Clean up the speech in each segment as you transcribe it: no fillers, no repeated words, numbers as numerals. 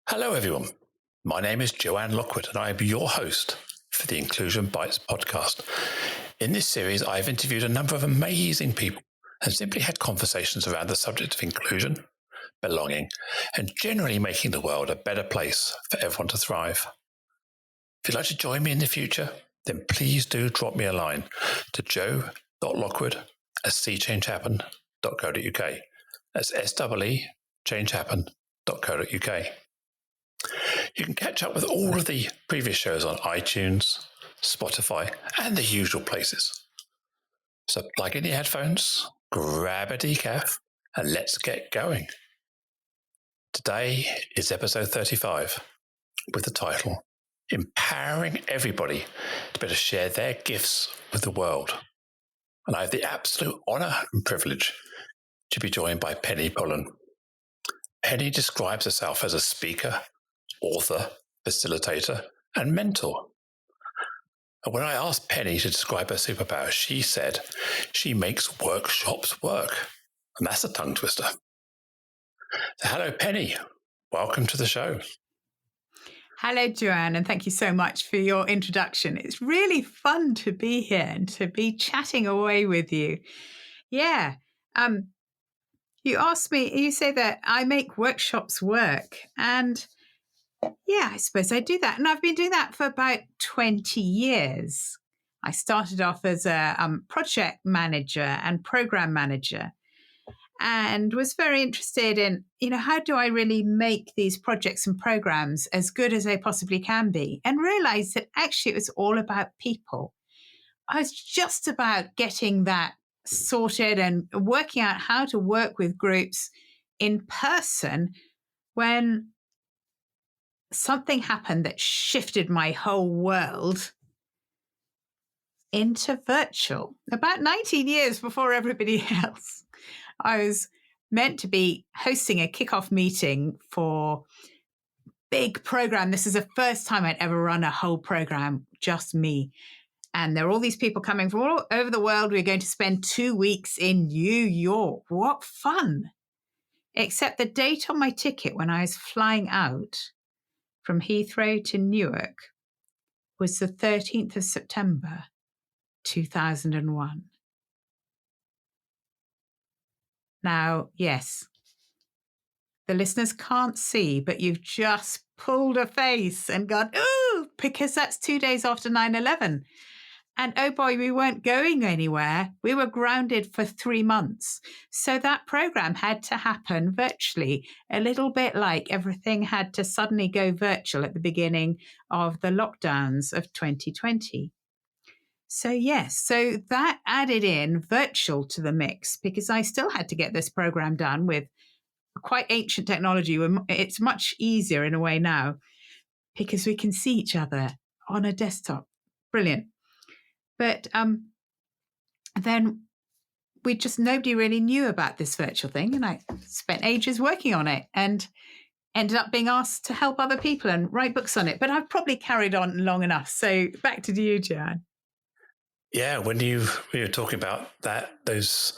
Hello, everyone. My name is Joanne Lockwood, and I am your host for the Inclusion Bites podcast. In this series, I've interviewed a number of amazing people and simply had conversations around the subject of inclusion, belonging, and generally making the world a better place for everyone to thrive. If you'd like to join me in the future, then please do drop me a line to joe.lockwood@seechangehappen.co.uk. That's SEE changehappen.co.uk. You can catch up with all of the previous shows on iTunes, Spotify, and the usual places. So plug in your headphones, grab a decaf, and let's get going. Today is episode 35 with the title, Empowering Everybody to Better Share Their Gifts with the World. And I have the absolute honour and privilege to be joined by Penny Pullen. Penny describes herself as a speaker, author, facilitator, and mentor. And when I asked Penny to describe her superpower, she said she makes workshops work. And that's a tongue twister. So hello, Penny. Welcome to the show. Hello, Joanne, and thank you so much for your introduction. It's really fun to be here and to be chatting away with you. Yeah. You asked me, you say that I make workshops work. And yeah, I suppose I do that. And I've been doing that for about 20 years. I started off as a project manager and program manager and was very interested in, how do I really make these projects and programs as good as they possibly can be? And realized that actually it was all about people. I was just about getting that sorted and working out how to work with groups in person when something happened that shifted my whole world into virtual. About 19 years before everybody else, I was meant to be hosting a kickoff meeting for a big program. This is the first time I'd ever run a whole program, just me. And there are all these people coming from all over the world. We're going to spend 2 weeks in New York. What fun. Except the date on my ticket when I was flying out from Heathrow to Newark was the 13th of September, 2001. Now, yes, the listeners can't see, but you've just pulled a face and gone, ooh, because that's 2 days after 9/11. And oh boy, we weren't going anywhere. We were grounded for 3 months. So that program had to happen virtually, a little bit like everything had to suddenly go virtual at the beginning of the lockdowns of 2020. So yes, so that added in virtual to the mix because I still had to get this program done with quite ancient technology. It's much easier in a way now because we can see each other on a desktop. Brilliant. But then nobody really knew about this virtual thing. And I spent ages working on it and ended up being asked to help other people and write books on it. But I've probably carried on long enough. So back to you, Jan. Yeah, when you were talking about those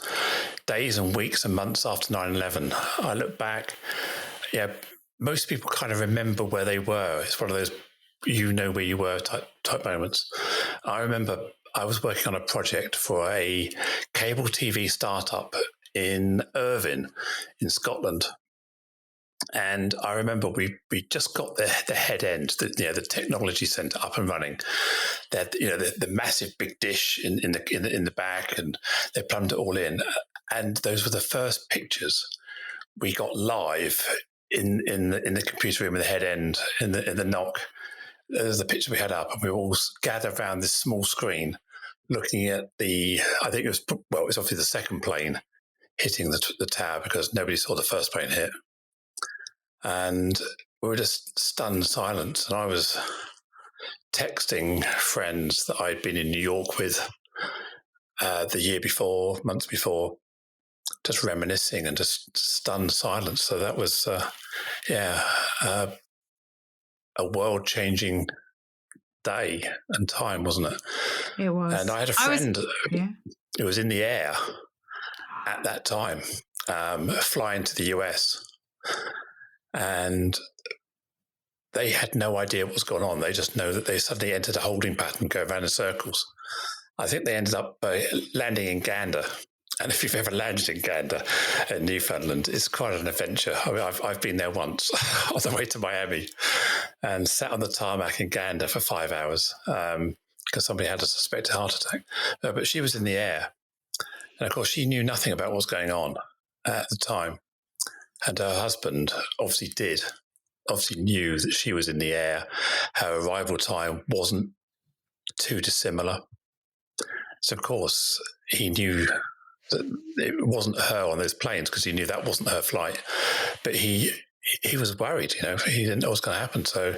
days and weeks and months after 9/11, I look back, most people kind of remember where they were. It's one of those where you were type moments. I remember I was working on a project for a cable TV startup in Irvine in Scotland. And I remember we just got the head end, the technology center up and running. They had the massive big dish in the back, and they plumbed it all in. And those were the first pictures we got live in the computer room in the head end in the knock. There's the picture we had up, and we were all gathered around this small screen, looking at I think it was obviously the second plane hitting the tower because nobody saw the first plane hit. And we were just stunned silence. And I was texting friends that I'd been in New York with the year before, months before, just reminiscing and just stunned silence. So that was, a world-changing day and time, wasn't it? It was. And I had a friend who was in the air at that time, flying to the US. And they had no idea what was going on. They just know that they suddenly entered a holding pattern, go around in circles. I think they ended up landing in Gander. And if you've ever landed in Gander in Newfoundland, it's quite an adventure. I mean, I've been there once on the way to Miami and sat on the tarmac in Gander for 5 hours because somebody had a suspected heart attack. But she was in the air. And of course, she knew nothing about what was going on at the time. And her husband obviously knew that she was in the air. Her arrival time wasn't too dissimilar. So, of course, he knew that it wasn't her on those planes because he knew that wasn't her flight. But he was worried, he didn't know what was going to happen. So,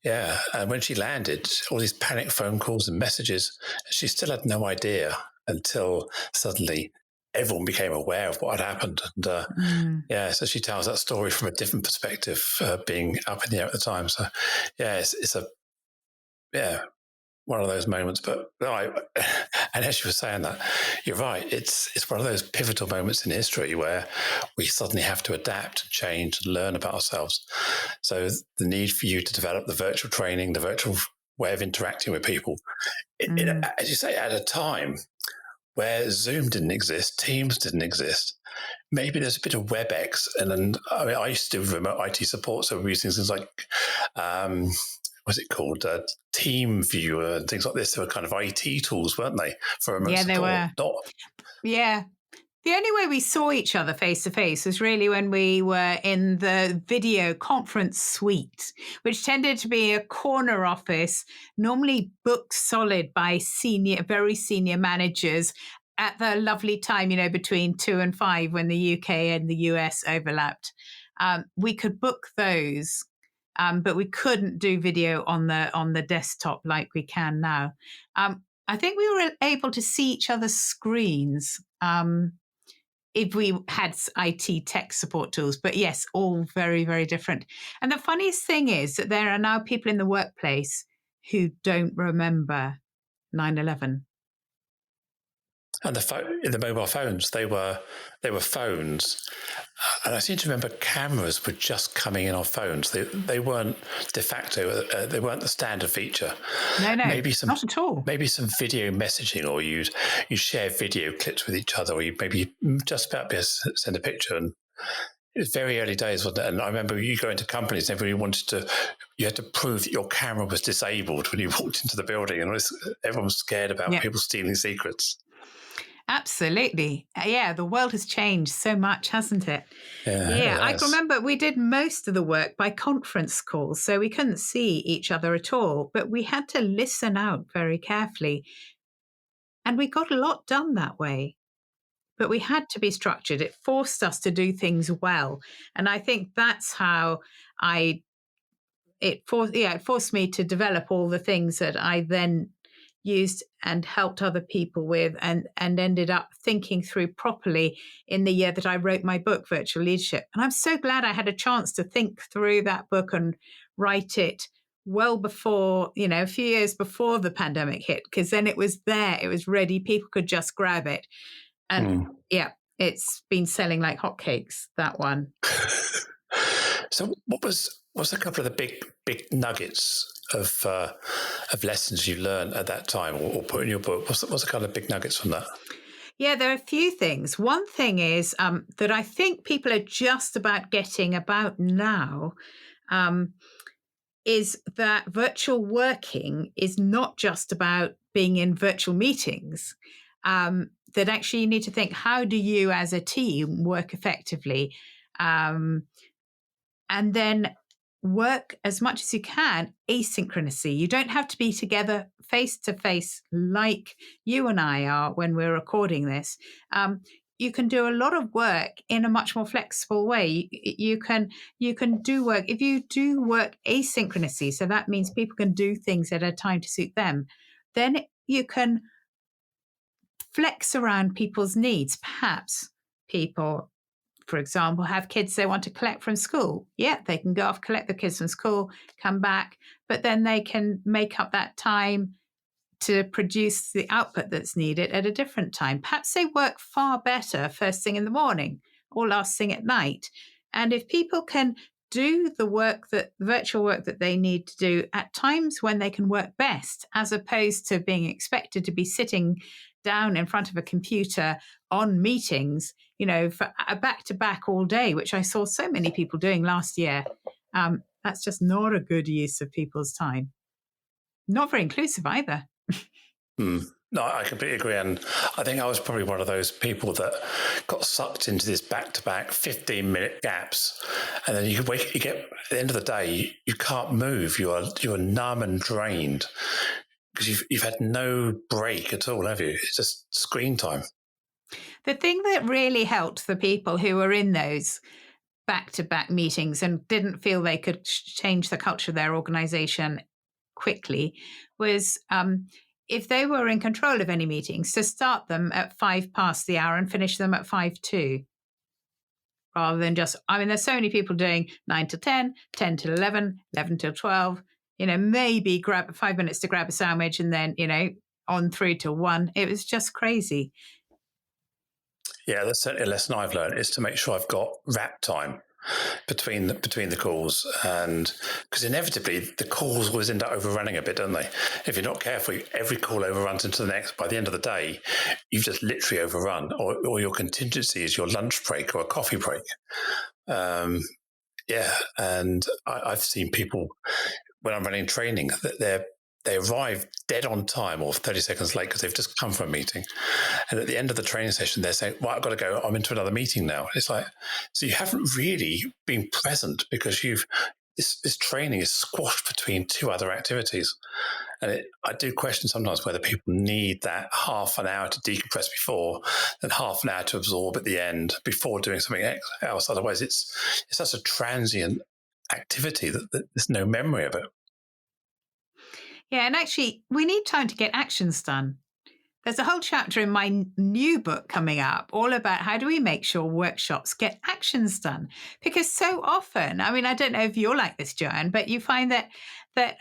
yeah. And when she landed, all these panic phone calls and messages, she still had no idea until suddenly everyone became aware of what had happened. And so she tells that story from a different perspective, being up in the air at the time. So, yeah, it's one of those moments. But and as you were saying that, you're right. It's one of those pivotal moments in history where we suddenly have to adapt and change and learn about ourselves. So the need for you to develop the virtual training, the virtual way of interacting with people, as you say, at a time where Zoom didn't exist, Teams didn't exist. Maybe there's a bit of WebEx, and then I used to do remote IT support, so we're using things like what's it called, Team Viewer and things like this. They were kind of IT tools, weren't they, for remote support? Yeah, they were. Yeah. The only way we saw each other face to face was really when we were in the video conference suite, which tended to be a corner office, normally booked solid by very senior managers at the lovely time, between 2 and 5 when the UK and the US overlapped. We could book those, but we couldn't do video on the desktop like we can now. I think we were able to see each other's screens if we had IT tech support tools. But yes, all very, very different. And the funniest thing is that there are now people in the workplace who don't remember 9/11. And the mobile phones, they were phones. And I seem to remember cameras were just coming in on phones. They weren't de facto, they weren't the standard feature. No, not at all. Maybe some video messaging, or you share video clips with each other, or you maybe just about be able to send a picture. And it was very early days, wasn't it? And I remember you go into companies and you had to prove that your camera was disabled when you walked into the building, and everyone was scared about people stealing secrets. Absolutely. Yeah, the world has changed so much, hasn't it? Yeah, I can remember we did most of the work by conference calls, so we couldn't see each other at all, but we had to listen out very carefully. And we got a lot done that way, but we had to be structured. It forced us to do things well. And I think that's how it forced me to develop all the things that I then used and helped other people with, and ended up thinking through properly in the year that I wrote my book, Virtual Leadership. And I'm so glad I had a chance to think through that book and write it well before, a few years before the pandemic hit, because then it was there, it was ready, people could just grab it. And it's been selling like hotcakes, that one. So what's a couple of the big nuggets of lessons you learned at that time, or put in your book? What's the kind of big nuggets from that? Yeah, there are a few things. One thing is that I think people are just about getting about now, is that virtual working is not just about being in virtual meetings. That actually you need to think, how do you as a team work effectively? And then work as much as you can asynchronously. You don't have to be together face to face like you and I are when we're recording this. You can do a lot of work in a much more flexible way. You can do work if you do work asynchronously. So that means people can do things at a time to suit them. Then you can flex around people's needs. Perhaps people, for example, have kids they want to collect from school. Yeah, they can go off, collect the kids from school, come back, but then they can make up that time to produce the output that's needed at a different time. Perhaps they work far better first thing in the morning or last thing at night. And if people can do the virtual work that they need to do at times when they can work best, as opposed to being expected to be sitting down in front of a computer on meetings, for a back to back all day, which I saw so many people doing last year. That's just not a good use of people's time. Not very inclusive either. No, I completely agree. And I think I was probably one of those people that got sucked into this back-to-back 15-minute gaps. And then you get at the end of the day, you can't move. You're numb and drained because you've had no break at all, have you? It's just screen time. The thing that really helped the people who were in those back-to-back meetings and didn't feel they could change the culture of their organization quickly was if they were in control of any meetings, to start them at 5 past the hour and finish them at 5:02. Rather than there's so many people doing 9 to 10, 10 to 11, 11 till 12, maybe grab 5 minutes to grab a sandwich and then, on through to 1. It was just crazy. Yeah, that's certainly a lesson I've learned, is to make sure I've got wrap time between the calls, and because inevitably the calls always end up overrunning a bit, don't they? If you're not careful, every call overruns into the next. By the end of the day, you've just literally overrun, or your contingency is your lunch break or a coffee break. And I've seen people when I'm running training that they arrive dead on time or 30 seconds late because they've just come from a meeting. And at the end of the training session, they're saying, well, I've got to go. I'm into another meeting now. It's like, so you haven't really been present because this training is squashed between two other activities. And I do question sometimes whether people need that half an hour to decompress before and half an hour to absorb at the end before doing something else. Otherwise, it's such a transient activity that there's no memory of it. Yeah, and actually, we need time to get actions done. There's a whole chapter in my new book coming up all about how do we make sure workshops get actions done. Because so often, I don't know if you're like this, Joanne, but you find that there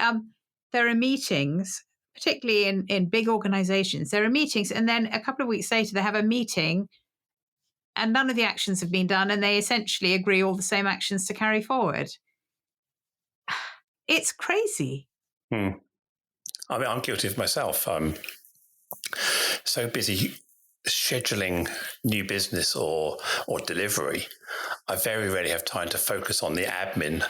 are meetings, particularly in big organizations, there are meetings, and then a couple of weeks later, they have a meeting and none of the actions have been done, and they essentially agree all the same actions to carry forward. It's crazy. I'm guilty of myself. I'm so busy scheduling new business or delivery, I very rarely have time to focus on the admin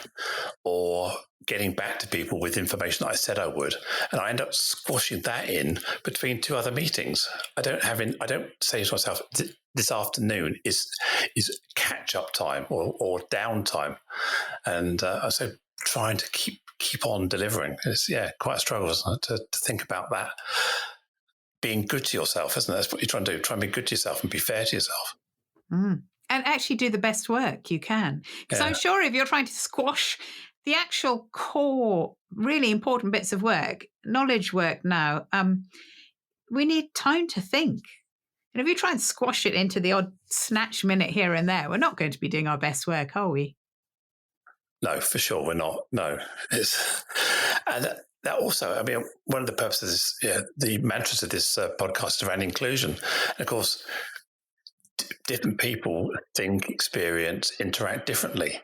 or getting back to people with information that I said I would. And I end up squashing that in between two other meetings. I don't say to myself, this afternoon is catch up time or downtime. And so trying to keep on delivering. It's quite a struggle, isn't it, to think about that. Being good to yourself, isn't it? That's what you're trying to do. Try and be good to yourself and be fair to yourself. And actually do the best work you can. Because I'm sure if you're trying to squash the actual core, really important bits of work, knowledge work now, we need time to think. And if you try and squash it into the odd snatch minute here and there, we're not going to be doing our best work, are we? No, for sure we're not. No. And that also, one of the purposes, the mantras of this podcast is around inclusion. And of course, different people think, experience, interact differently.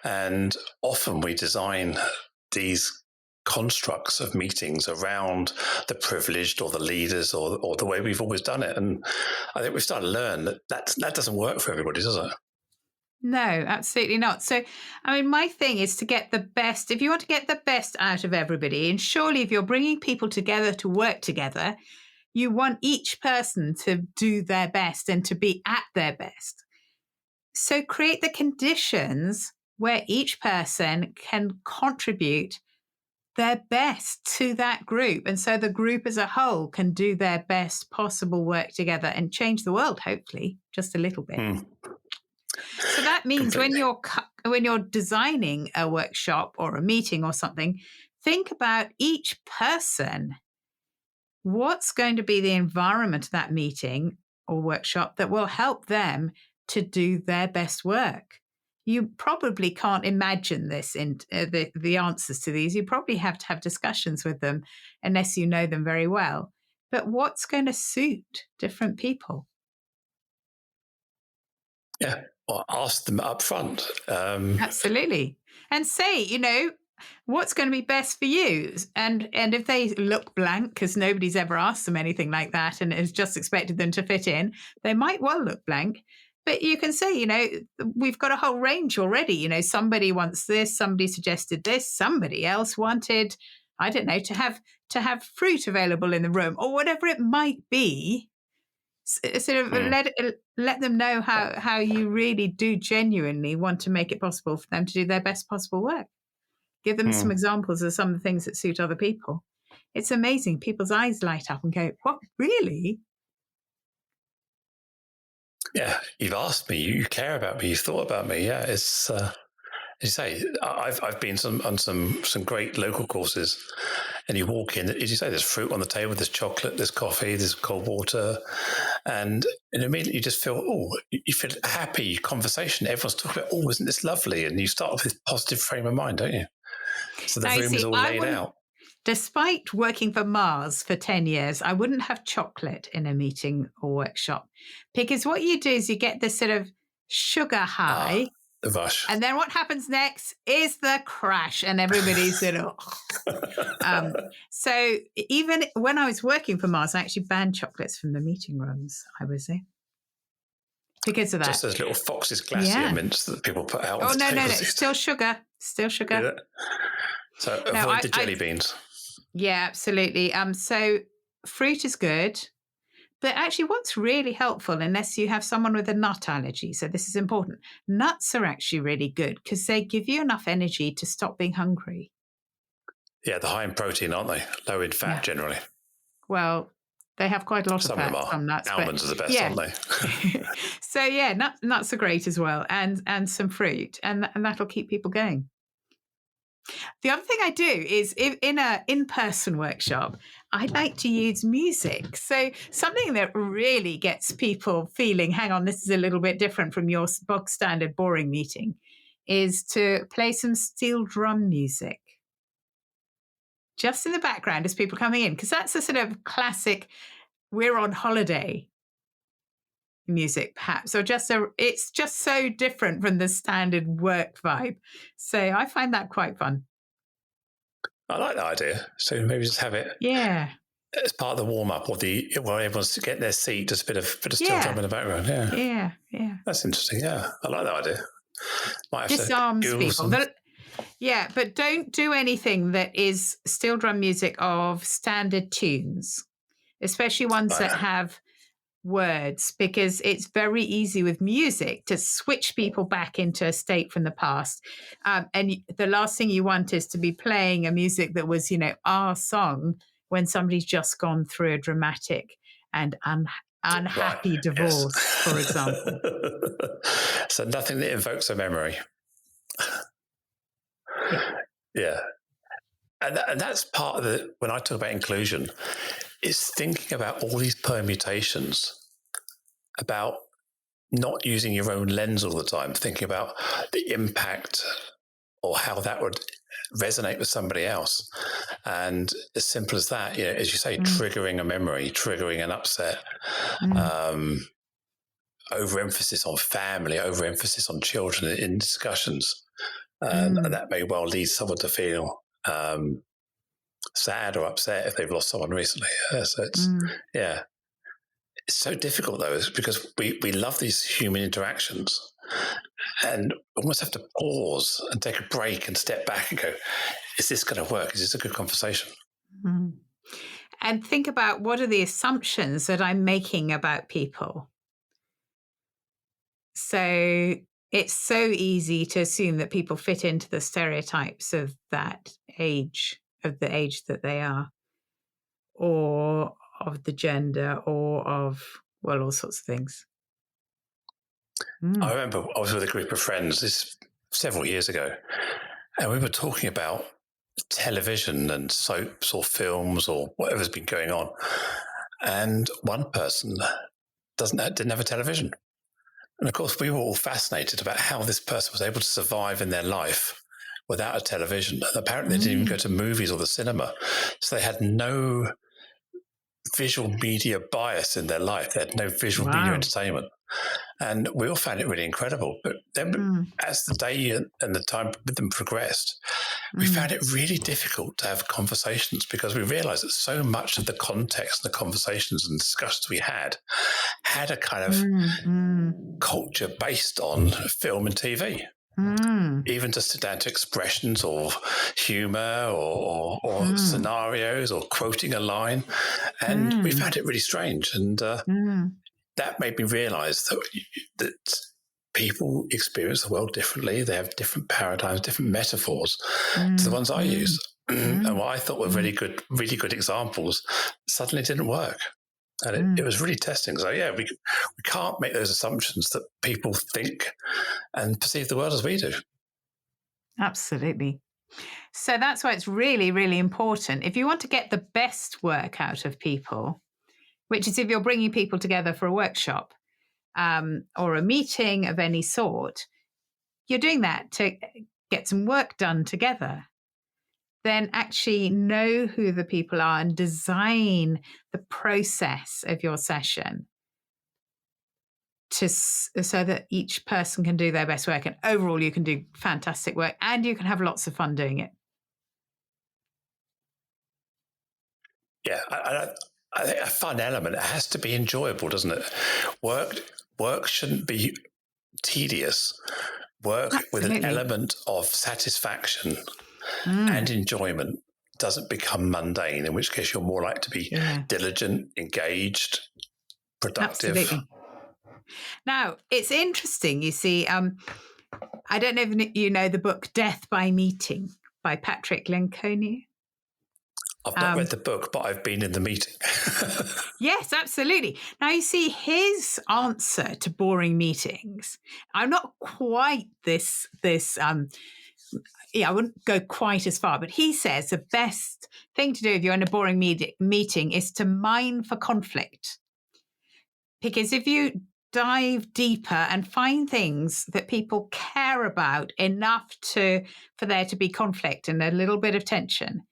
And often we design these constructs of meetings around the privileged or the leaders or the way we've always done it. And I think we've started to learn that doesn't work for everybody, does it? No, absolutely not. So, my thing is to get the best. If you want to get the best out of everybody, and surely if you're bringing people together to work together, you want each person to do their best and to be at their best. So create the conditions where each person can contribute their best to that group. And so the group as a whole can do their best possible work together and change the world, hopefully, just a little bit. So that means when you're designing a workshop or a meeting or something, think about each person. What's going to be the environment of that meeting or workshop that will help them to do their best work? You probably can't imagine this in the answers to these. You probably have to have discussions with them unless you know them very well. But what's going to suit different people? Yeah. or ask them up front. Absolutely. And say, what's going to be best for you? And if they look blank because nobody's ever asked them anything like that and has just expected them to fit in, they might well look blank. But you can say, we've got a whole range already. Somebody wants this, somebody suggested this, somebody else wanted, I don't know, to have fruit available in the room or whatever it might be. Sort of let them know how you really do genuinely want to make it possible for them to do their best possible work. Give them some examples of some of the things that suit other people. It's amazing. People's eyes light up and go, what, really? Yeah, you've asked me, you care about me, you've thought about me. Yeah, it's as you say, I've been on some great local courses, and you walk in, as you say, there's fruit on the table, there's chocolate, there's coffee, there's cold water, and immediately you just feel, you feel happy, conversation, everyone's talking about, isn't this lovely? And you start with this positive frame of mind, don't you? So the room is all laid out. Despite working for Mars for 10 years, I wouldn't have chocolate in a meeting or workshop, because what you do is you get this sort of sugar high. The rush. And then what happens next is the crash, and everybody's sort of. So even when I was working for Mars, I actually banned chocolates from the meeting rooms I was in because of that. Just those little Fox's Glacier mints that people put out. Oh, no, still sugar. Yeah. So avoid the jelly beans. Yeah, absolutely. So fruit is good. But actually, what's really helpful, unless you have someone with a nut allergy, so this is important, nuts are actually really good because they give you enough energy to stop being hungry. Yeah, they're high in protein, aren't they? Low in fat, generally. Well, they have quite a lot of fat, some nuts. Almonds are the best, aren't they? So, yeah, nuts are great as well, and some fruit, and that'll keep people going. The other thing I do is in an in-person workshop, I like to use music. So something that really gets people feeling, hang on, this is a little bit different from your bog standard boring meeting, is to play some steel drum music. Just in the background as people coming in, because that's a sort of classic, we're on holiday music, perhaps, or it's just so different from the standard work vibe. So I find that quite fun. I like that idea. So maybe just have it as part of the warm-up or while everyone's getting their seat, just a bit of steel drum in the background. Yeah. That's interesting. Yeah, I like that idea. Might have disarms people. But don't do anything that is steel drum music of standard tunes, especially ones that have words, because it's very easy with music to switch people back into a state from the past. And the last thing you want is to be playing a music that was, our song when somebody's just gone through a dramatic and unhappy divorce, for example. So nothing that invokes a memory. Yeah. And that's part of when I talk about inclusion, is thinking about all these permutations, about not using your own lens all the time, thinking about the impact or how that would resonate with somebody else. And as simple as that, as you say, triggering a memory, triggering an upset, overemphasis on family, overemphasis on children in discussions. And that may well lead someone to feel sad or upset if they've lost someone recently. So it's, it's so difficult though, because we love these human interactions and almost have to pause and take a break and step back and go, is this going to work? Is this a good conversation? And think about, what are the assumptions that I'm making about people? So it's so easy to assume that people fit into the stereotypes of that age, of the age that they are, or of the gender, or of, all sorts of things. I remember I was with a group of friends several years ago, and we were talking about television and soaps or films or whatever's been going on. And one person didn't have a television. And of course, we were all fascinated about how this person was able to survive in their life without a television. And apparently, they didn't even go to movies or the cinema. So they had no visual media bias in their life. They had no visual media Wow. entertainment. And we all found it really incredible. But then as the day and the time with them progressed, we found it really difficult to have conversations because we realized that so much of the context and the conversations and discussions we had a kind of culture based on film and TV. Even just down to expressions or humor or scenarios or quoting a line. And we found it really strange. And that made me realize that people experience the world differently. They have different paradigms, different metaphors to the ones I use. And what I thought were really good examples suddenly didn't work. And it was really testing. So, yeah, we can't make those assumptions that people think and perceive the world as we do. Absolutely. So that's why it's really, really important. If you want to get the best work out of people, which is if you're bringing people together for a workshop or a meeting of any sort, you're doing that to get some work done together. Then actually know who the people are and design the process of your session so that each person can do their best work. And overall, you can do fantastic work and you can have lots of fun doing it. Yeah, I think a fun element, it has to be enjoyable, doesn't it? Work shouldn't be tedious. Work with an element of satisfaction and enjoyment doesn't become mundane, in which case you're more likely to be diligent, engaged, productive. Absolutely. Now, it's interesting, you see, I don't know if you know the book Death by Meeting by Patrick Lencioni. I've not read the book, but I've been in the meeting. Yes, absolutely. Now, you see, his answer to boring meetings, I'm not quite I wouldn't go quite as far, but he says the best thing to do if you're in a boring meeting is to mine for conflict. Because if you dive deeper and find things that people care about enough for there to be conflict and a little bit of tension,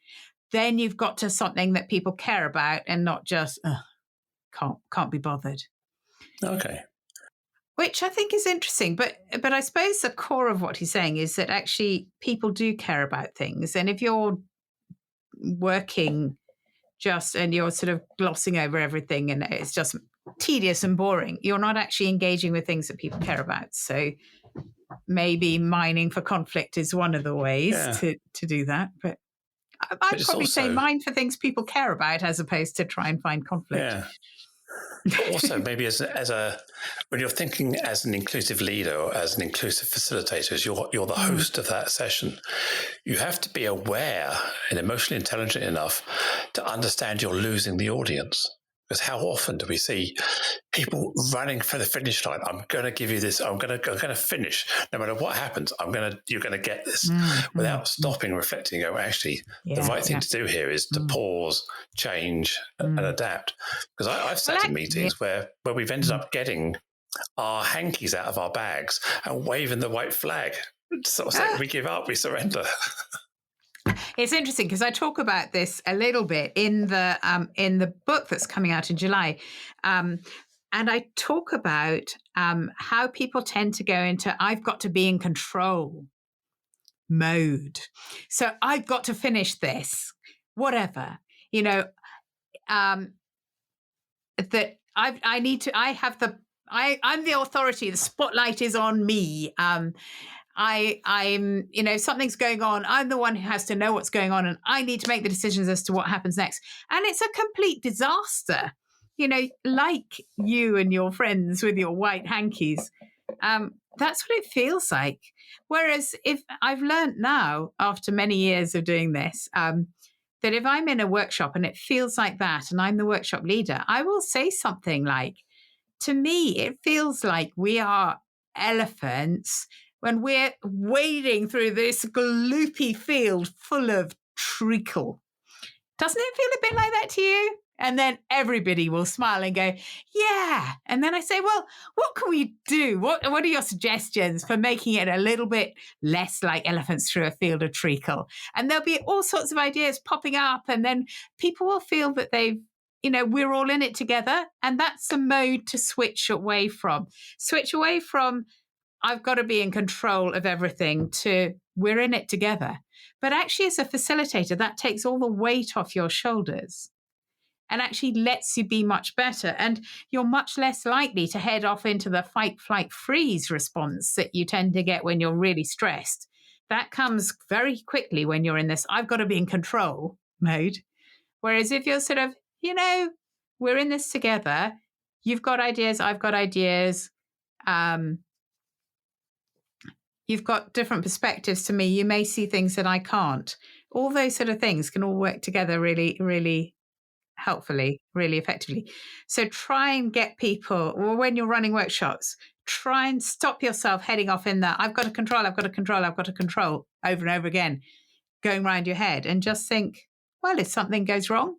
then you've got to something that people care about and not just can't be bothered. Okay. Which I think is interesting, but I suppose the core of what he's saying is that actually people do care about things, and if you're working and you're sort of glossing over everything and it's just tedious and boring, you're not actually engaging with things that people care about. So maybe mining for conflict is one of the ways to do that, but I'd probably say mine for things people care about as opposed to try and find conflict. Yeah. Also, maybe when you're thinking as an inclusive leader or as an inclusive facilitator, as you're the host of that session, you have to be aware and emotionally intelligent enough to understand you're losing the audience. Because how often do we see people running for the finish line? I'm going to give you this. I'm going to finish. No matter what happens, you're going to get this, without stopping, reflecting. Go, actually, the right thing to do here is to pause, change, and adapt. Because I've sat in meetings where we've ended up getting our hankies out of our bags and waving the white flag, sort of saying, we give up, we surrender. It's interesting because I talk about this a little bit in the book that's coming out in July. And I talk about how people tend to go into I've got to be in control mode. So I've got to finish this, whatever, that I'm the authority. The spotlight is on me. I'm, something's going on. I'm the one who has to know what's going on, and I need to make the decisions as to what happens next. And it's a complete disaster, like you and your friends with your white hankies. That's what it feels like. Whereas if I've learned now, after many years of doing this, that if I'm in a workshop and it feels like that, and I'm the workshop leader, I will say something like, to me, it feels like we are elephants when we're wading through this gloopy field full of treacle. Doesn't it feel a bit like that to you? And then everybody will smile and go, yeah. And then I say, well, what can we do? What are your suggestions for making it a little bit less like elephants through a field of treacle? And there'll be all sorts of ideas popping up. And then people will feel that they've we're all in it together. And that's a mode to switch away from. Switch away from, I've got to be in control of everything, to we're in it together. But actually, as a facilitator, that takes all the weight off your shoulders and actually lets you be much better. And you're much less likely to head off into the fight, flight, freeze response that you tend to get when you're really stressed. That comes very quickly when you're in this, I've got to be in control mode. Whereas if you're sort of, we're in this together, you've got ideas, I've got ideas. You've got different perspectives to me. You may see things that I can't. All those sort of things can all work together really, really helpfully, really effectively. So try and get people, or when you're running workshops, try and stop yourself heading off in that, I've got to control, I've got to control, I've got to control, over and over again, going around your head, and just think, well, if something goes wrong,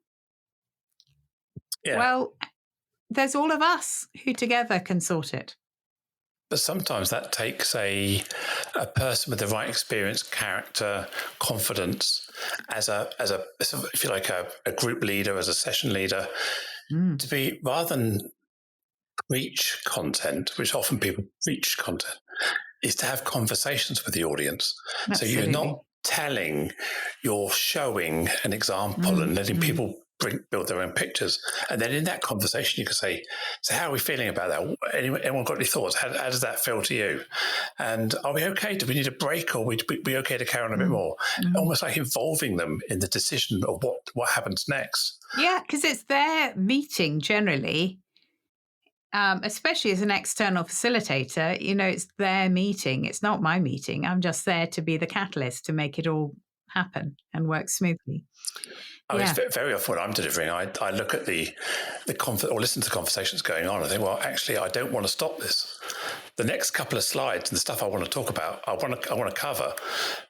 well, there's all of us who together can sort it. But sometimes that takes a person with the right experience, character, confidence, as a if you like, a group leader, as a session leader, to be, rather than preach content, which often people preach content, is to have conversations with the audience. Absolutely. So you're not telling, you're showing an example and letting people build their own pictures. And then in that conversation, you can say, so how are we feeling about that? Anyone got any thoughts? How does that feel to you? And are we okay? Do we need a break, or would we be okay to carry on a bit more? Almost like involving them in the decision of what happens next. Yeah, because it's their meeting generally, especially as an external facilitator, it's their meeting. It's not my meeting. I'm just there to be the catalyst to make it all happen and work smoothly. It's very often when I'm delivering, I look at the or listen to the conversations going on. I think, well, actually, I don't want to stop this. The next couple of slides and the stuff I want to talk about, I want to cover.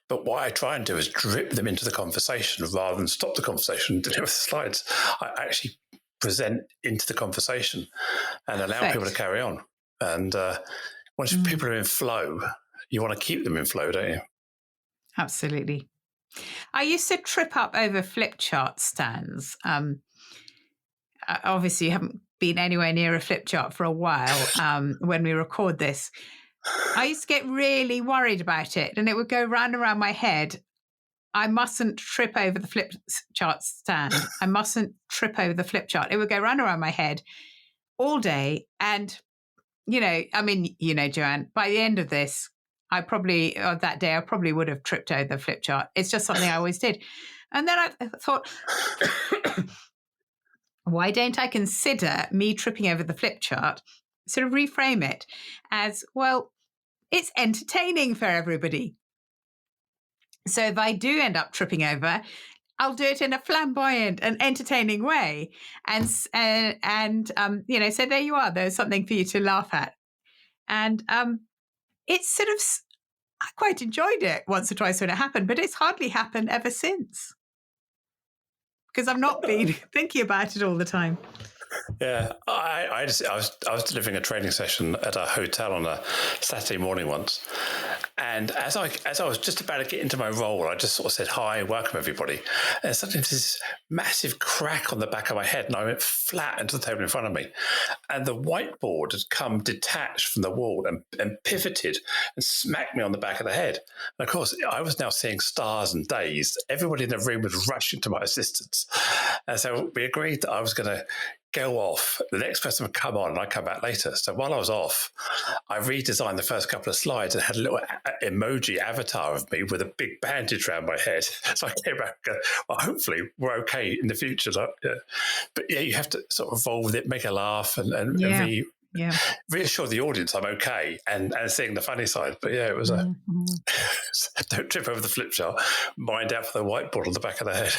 But what I try and do is drip them into the conversation rather than stop the conversation and deliver the slides. I actually present into the conversation and allow people to carry on. And once people are in flow, you want to keep them in flow, don't you? Absolutely. I used to trip up over flip chart stands. Obviously, you haven't been anywhere near a flip chart for a while when we record this. I used to get really worried about it, and it would go round and round my head. I mustn't trip over the flip chart stand. I mustn't trip over the flip chart. It would go round and round my head all day. And, Joanne, by the end of this, that day, I probably would have tripped over the flip chart. It's just something I always did. And then I thought, why don't I consider me tripping over the flip chart, sort of reframe it as, well, it's entertaining for everybody. So if I do end up tripping over, I'll do it in a flamboyant and entertaining way. And so there you are. There's something for you to laugh at. And it's sort of, I quite enjoyed it once or twice when it happened, but it's hardly happened ever since. Because I've not been thinking about it all the time. Yeah, I was delivering a training session at a hotel on a Saturday morning once, and as I was just about to get into my role, I just sort of said, "Hi, welcome everybody," and suddenly this massive crack on the back of my head, and I went flat into the table in front of me, and the whiteboard had come detached from the wall and pivoted and smacked me on the back of the head. And of course, I was now seeing stars and days. Everybody in the room was rushing to my assistance, and so we agreed that I was going to go off. The next person would come on and I'd come back later. So while I was off, I redesigned the first couple of slides and had a little emoji avatar of me with a big bandage around my head. So I came back and go, well, hopefully we're okay in the future. But yeah, you have to sort of evolve with it, make a laugh and reassure the audience I'm okay and seeing the funny side. But yeah, it was don't trip over the flip chart, mind out for the whiteboard on the back of the head.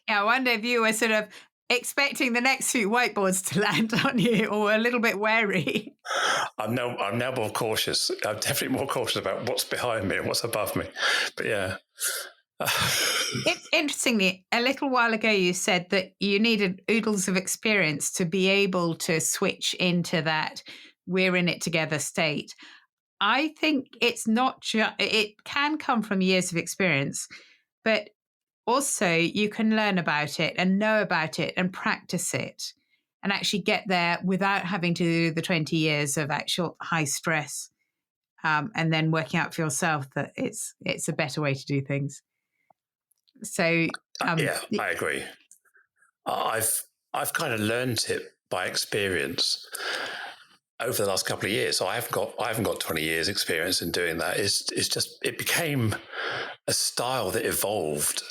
Yeah, I wonder if you were sort of expecting the next few whiteboards to land on you, or a little bit wary. I'm now more cautious. I'm definitely more cautious about what's behind me and what's above me. But yeah. Interestingly, a little while ago, you said that you needed oodles of experience to be able to switch into that we're in it together state. I think it's not just, it can come from years of experience, but Also, you can learn about it and know about it and practice it and actually get there without having to do the 20 years of actual high stress, and then working out for yourself that it's a better way to do things. So, Yeah, I agree. I've kind of learned it by experience over the last couple of years. So I haven't got 20 years experience in doing that. It's just, it became a style that evolved,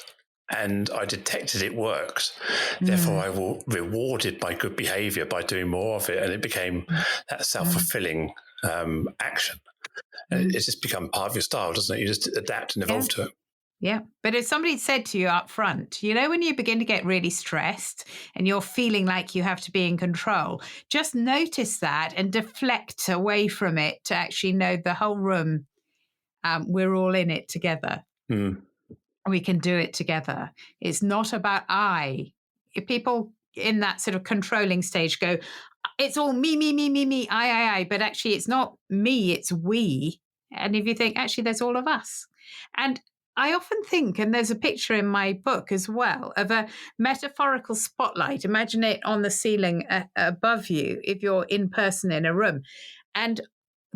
and I detected it worked. Therefore, I rewarded my good behavior by doing more of it, and it became that self-fulfilling action. And it's just become part of your style, doesn't it? You just adapt and evolve to it. Yeah. But if somebody said to you up front, you know, when you begin to get really stressed and you're feeling like you have to be in control, just notice that and deflect away from it to actually know the whole room, we're all in it together. We can do it together. It's not about I. If people in that sort of controlling stage go, it's all me, me, me, me, me, I, but actually it's not me, it's we. And if you think, actually, there's all of us. And I often think, and there's a picture in my book as well, of a metaphorical spotlight. Imagine it on the ceiling above you if you're in person in a room. And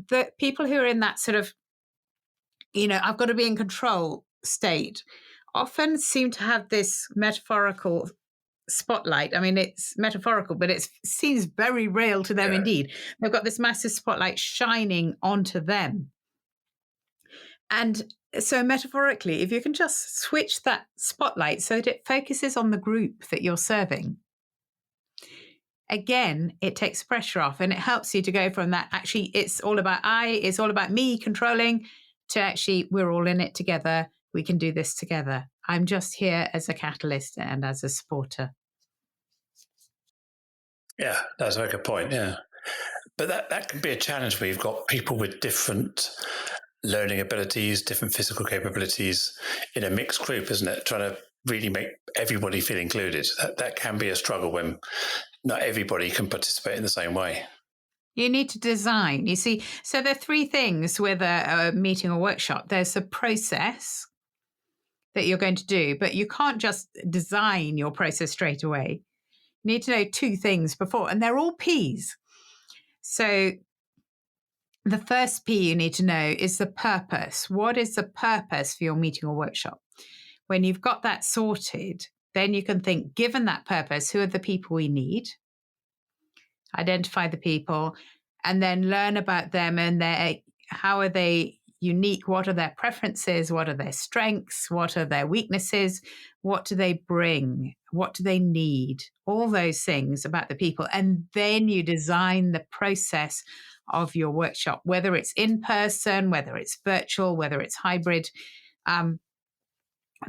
the people who are in that sort of, you know, I've got to be in control state often seem to have this metaphorical spotlight. I mean, it's metaphorical, but it seems very real to them indeed. They've got this massive spotlight shining onto them. And so metaphorically, if you can just switch that spotlight so that it focuses on the group that you're serving, again, it takes pressure off and it helps you to go from that, actually, it's all about I, it's all about me controlling, to actually, we're all in it together. We can do this together. I'm just here as a catalyst and as a supporter. Yeah, that's a very good point. Yeah. But that can be a challenge where you've got people with different learning abilities, different physical capabilities in a mixed group, isn't it? Trying to really make everybody feel included. That can be a struggle when not everybody can participate in the same way. You need to design. You see, so there are three things with a meeting or workshop. There's a process that you're going to do, but you can't just design your process straight away. You need to know two things before, and they're all P's. So the first P you need to know is the purpose. What is the purpose for your meeting or workshop? When you've got that sorted, then you can think, given that purpose, who are the people we need? Identify the people, and then learn about them and how are they unique? What are their preferences? What are their strengths? What are their weaknesses? What do they bring? What do they need? All those things about the people. And then you design the process of your workshop, whether it's in person, whether it's virtual, whether it's hybrid.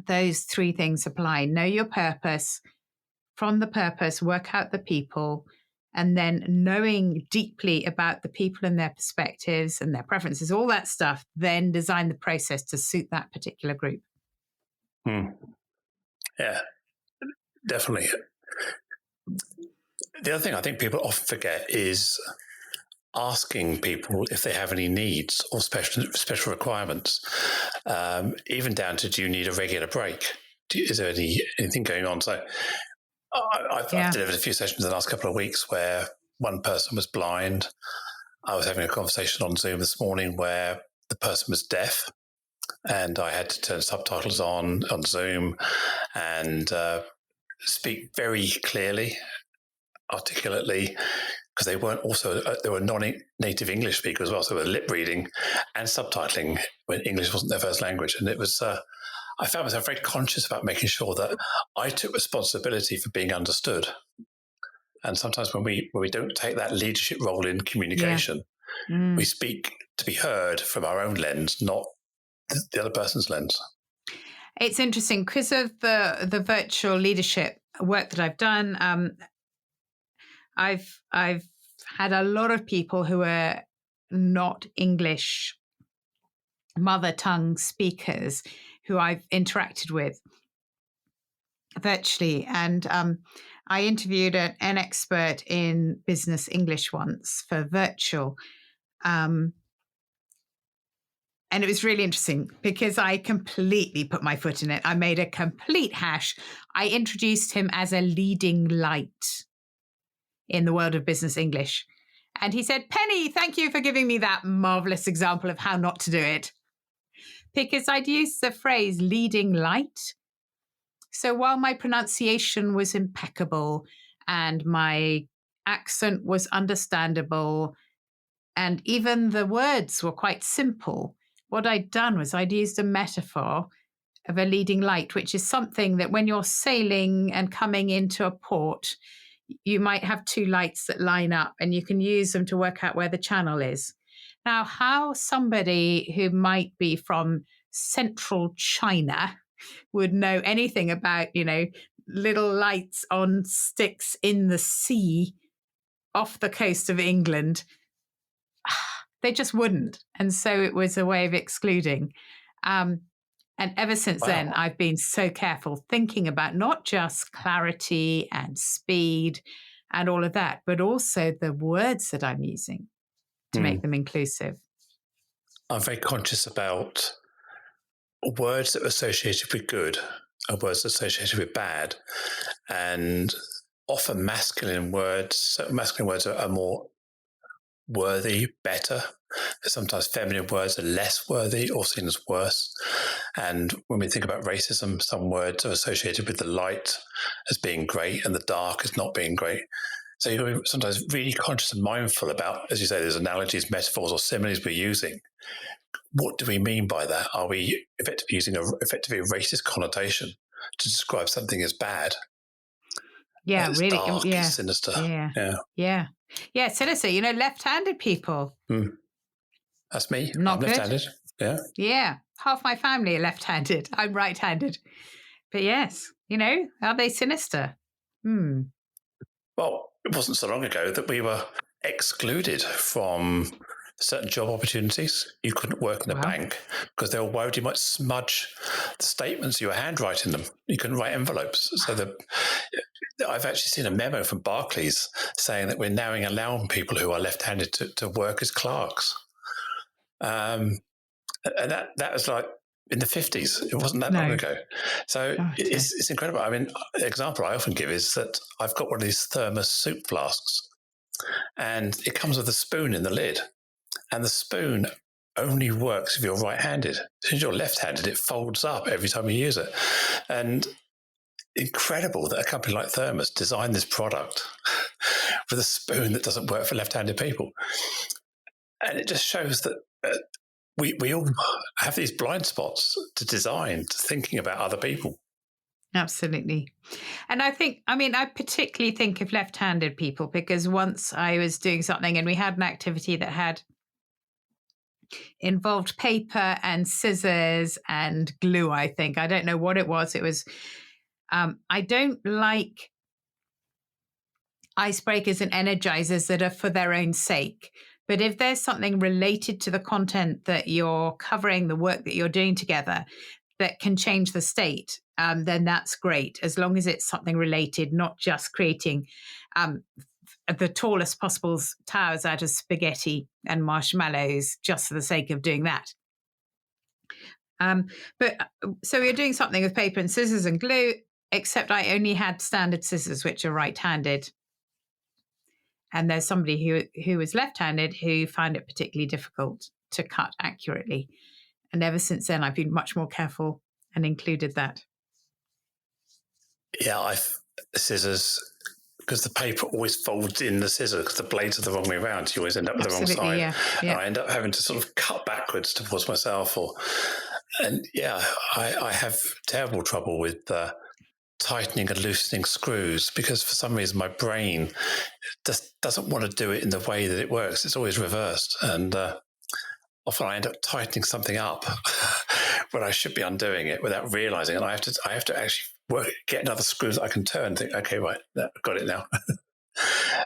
Those three things apply. Know your purpose. From the purpose, work out the people, and then knowing deeply about the people and their perspectives and their preferences, all that stuff, then design the process to suit that particular group. Yeah, definitely. The other thing I think people often forget is asking people if they have any needs or special requirements, even down to, do you need a regular break? Is there anything going on? So I've delivered a few sessions in the last couple of weeks where one person was blind. I was having a conversation on Zoom this morning where the person was deaf, and I had to turn subtitles on Zoom and speak very clearly, articulately, because they weren't also, they were non-native English speakers as well, so they were lip reading and subtitling when English wasn't their first language. And it was, I found myself very conscious about making sure that I took responsibility for being understood. And sometimes when we don't take that leadership role in communication, we speak to be heard from our own lens, not the other person's lens. It's interesting because of the virtual leadership work that I've done. I've had a lot of people who are not English mother tongue speakers who I've interacted with virtually. And I interviewed an expert in business English once for virtual. And it was really interesting because I completely put my foot in it. I made a complete hash. I introduced him as a leading light in the world of business English. And he said, Penny, thank you for giving me that marvelous example of how not to do it. Because I'd used the phrase leading light. So while my pronunciation was impeccable and my accent was understandable, and even the words were quite simple, what I'd done was I'd used a metaphor of a leading light, which is something that when you're sailing and coming into a port, you might have two lights that line up and you can use them to work out where the channel is. Now, how somebody who might be from central China would know anything about, little lights on sticks in the sea off the coast of England, they just wouldn't. And so it was a way of excluding. And ever since then, I've been so careful thinking about not just clarity and speed and all of that, but also the words that I'm using to make them inclusive. I'm very conscious about words that are associated with good and words associated with bad. And often masculine words are more worthy, better. Sometimes feminine words are less worthy or seen as worse. And when we think about racism, some words are associated with the light as being great and the dark as not being great. So you've got to be sometimes really conscious and mindful about, as you say, there's analogies, metaphors, or similes we're using. What do we mean by that? Are we effectively using effectively a racist connotation to describe something as bad? Yeah, it's really. Dark, Yeah. it's sinister. Yeah, sinister. Left-handed people. That's me. Not I'm good. left-handed. Yeah. Yeah. Half my family are left-handed. I'm right-handed. But yes, are they sinister? Well, it wasn't so long ago that we were excluded from certain job opportunities. You couldn't work in a bank because they were worried you might smudge the statements you were handwriting them. You couldn't write envelopes. So I've actually seen a memo from Barclays saying that we're now allowing people who are left-handed to work as clerks. And that was like in the 50s. It wasn't that long ago. So it's incredible. I mean, the example I often give is that I've got one of these thermos soup flasks and it comes with a spoon in the lid. And the spoon only works if you're right-handed. As soon as you're left-handed, it folds up every time you use it. And incredible that a company like Thermos designed this product with a spoon that doesn't work for left-handed people. And it just shows that we all have these blind spots to design, to thinking about other people. Absolutely. And I particularly think of left-handed people because once I was doing something and we had an activity that had involved paper and scissors and glue, I think. I don't know what it was. It was, I don't like icebreakers and energizers that are for their own sake. But if there's something related to the content that you're covering, the work that you're doing together, that can change the state, then that's great, as long as it's something related, not just creating the tallest possible towers out of spaghetti and marshmallows just for the sake of doing that. So we were doing something with paper and scissors and glue, except I only had standard scissors, which are right-handed. And there's somebody who was left-handed who found it particularly difficult to cut accurately. And ever since then, I've been much more careful and included that. Yeah, scissors, because the paper always folds in the scissors because the blades are the wrong way around. You always end up with the wrong side. Yeah. And I end up having to sort of cut backwards towards myself. I have terrible trouble with tightening and loosening screws because for some reason my brain just doesn't want to do it in the way that it works. It's always reversed. And often I end up tightening something up when I should be undoing it without realizing it. And I have to actually get another screw that I can turn and think, okay, right, I've got it now.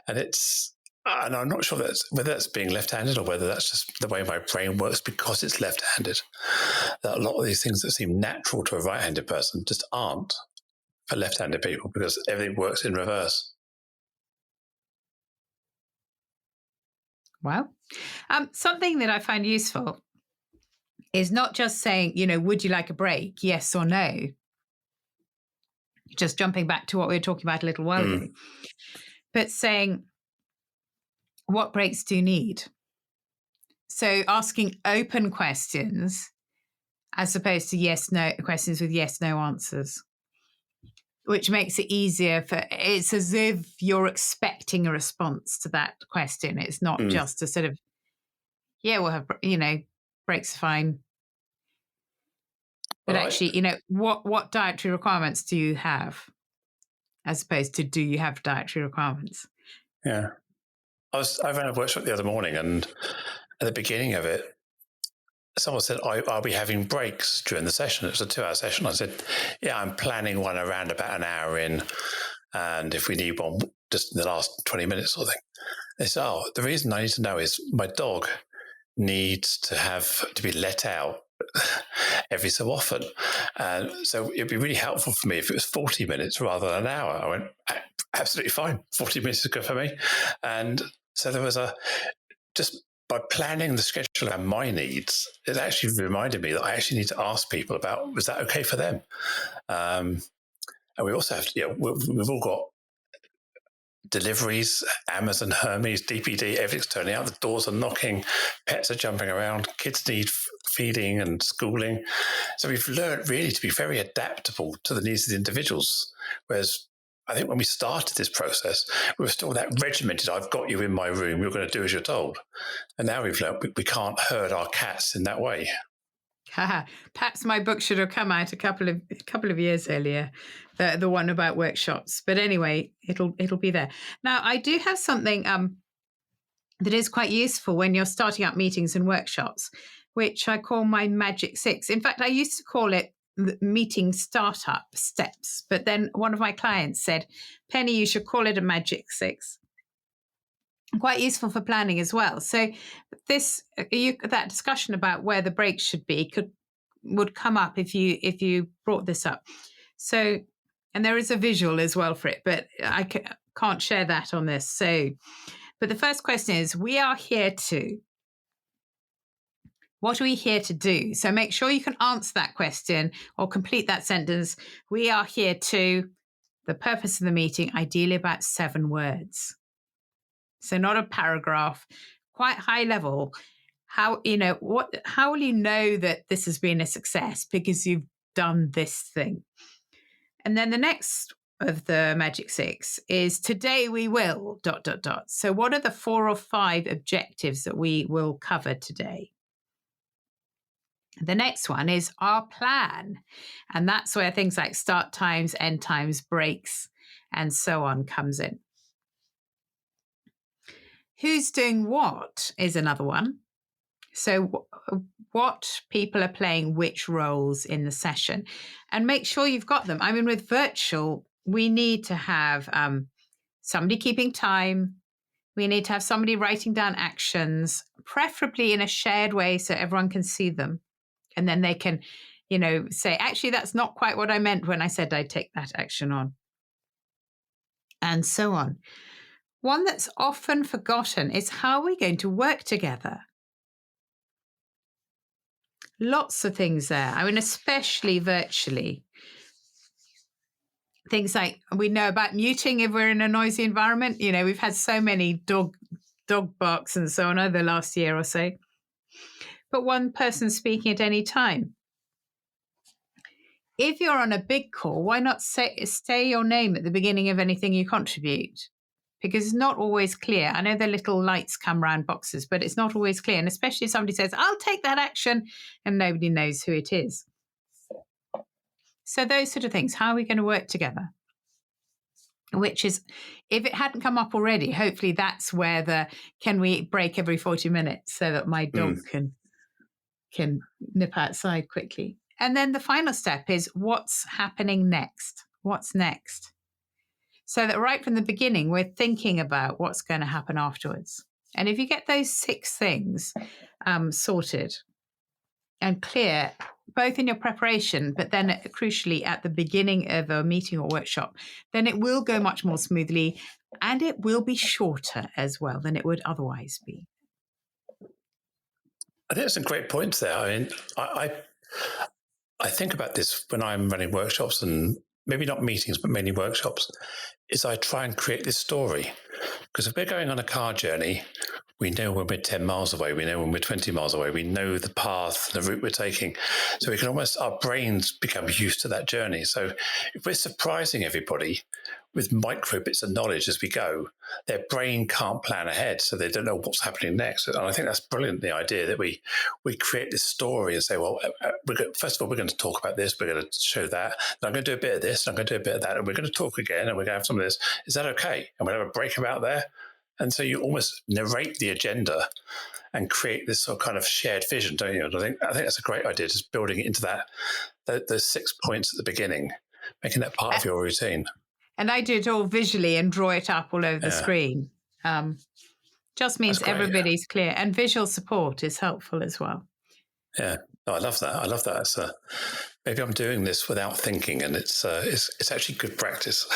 And I'm not sure whether that's being left-handed or whether that's just the way my brain works because it's left-handed. That a lot of these things that seem natural to a right-handed person just aren't for left-handed people because everything works in reverse. Well, something that I find useful is not just saying, would you like a break? Yes or no. Just jumping back to what we were talking about a little while ago. But saying, what breaks do you need? So asking open questions as opposed to yes/no questions with yes/no answers, which makes it easier it's as if you're expecting a response to that question. It's not just a sort of, we'll have, breaks are fine. But actually, what dietary requirements do you have? As opposed to, do you have dietary requirements? Yeah. I ran a workshop the other morning, and at the beginning of it, someone said, I'll be having breaks during the session. It was a 2-hour session. I said, yeah, I'm planning one around about an hour in. And if we need one, just in the last 20 minutes or something. They said, the reason I need to know is my dog needs to be let out every so often. So it'd be really helpful for me if it was 40 minutes rather than an hour. I went, absolutely fine. 40 minutes is good for me. And so there was just by planning the schedule around my needs, it actually reminded me that I actually need to ask people about, was that okay for them? And we also have to, we've all got deliveries, Amazon, Hermes, DPD, everything's turning out. The doors are knocking, pets are jumping around, kids need feeding and schooling. So we've learned really to be very adaptable to the needs of the individuals. Whereas I think when we started this process, we were still that regimented, I've got you in my room, you're going to do as you're told. And now we've learned we can't herd our cats in that way. Perhaps my book should have come out a couple of years earlier, the one about workshops. But anyway, it'll be there. Now, I do have something that is quite useful when you're starting up meetings and workshops, which I call my Magic 6. In fact, I used to call it meeting startup steps. But then one of my clients said, Penny, you should call it a Magic 6. Quite useful for planning as well. So that discussion about where the breaks should be would come up if you brought this up. So, and there is a visual as well for it, but I can't share that on this. So, but the first question is, we are here to. What are we here to do? So make sure you can answer that question or complete that sentence. We are here to, the purpose of the meeting, ideally about 7 words. So not a paragraph, quite high level. How will you know that this has been a success? Because you've done this thing. And then the next of the Magic 6 is, today we will ... So what are the 4 or 5 objectives that we will cover today? The next one is our plan. And that's where things like start times, end times, breaks, and so on comes in. Who's doing what is another one. So what people are playing which roles in the session, and make sure you've got them. I mean, with virtual, we need to have somebody keeping time. We need to have somebody writing down actions, preferably in a shared way so everyone can see them. And then they can, say, actually, that's not quite what I meant when I said I'd take that action on. And so on. One that's often forgotten is how we're going to work together. Lots of things there. I mean, especially virtually. Things like we know about muting if we're in a noisy environment. We've had so many dog barks and so on over the last year or so. But one person speaking at any time. If you're on a big call, why not say your name at the beginning of anything you contribute? Because it's not always clear. I know the little lights come around boxes, but it's not always clear. And especially if somebody says, I'll take that action, and nobody knows who it is. So those sort of things, how are we going to work together? Which is, if it hadn't come up already, hopefully that's where can we break every 40 minutes so that my dog can nip outside quickly. And then the final step is, what's happening next? What's next? So that right from the beginning, we're thinking about what's going to happen afterwards. And if you get those 6 things sorted and clear, both in your preparation, but then crucially at the beginning of a meeting or workshop, then it will go much more smoothly, and it will be shorter as well than it would otherwise be. I think there's some great points there. I mean, I think about this when I'm running workshops, and maybe not meetings, but mainly workshops, is I try and create this story. Because if we're going on a car journey, we know when we're 10 miles away, we know when we're 20 miles away, we know the path, the route we're taking. So we can almost, our brains become used to that journey. So if we're surprising everybody with micro bits of knowledge as we go, their brain can't plan ahead, so they don't know what's happening next. And I think that's brilliant, the idea that we create this story and say, well, first of all, we're going to talk about this, we're going to show that, and I'm going to do a bit of this, and I'm going to do a bit of that, and we're going to talk again, and we're going to have some of this. Is that okay? And we'll have a break about there. And so you almost narrate the agenda and create this sort of kind of shared vision, don't you? And I think that's a great idea, just building it into those 6 points at the beginning, making that part of your routine. And I do it all visually and draw it up all over the screen. Just means everybody's clear. And visual support is helpful as well. Yeah, no, I love that. It's, maybe I'm doing this without thinking, and it's actually good practice.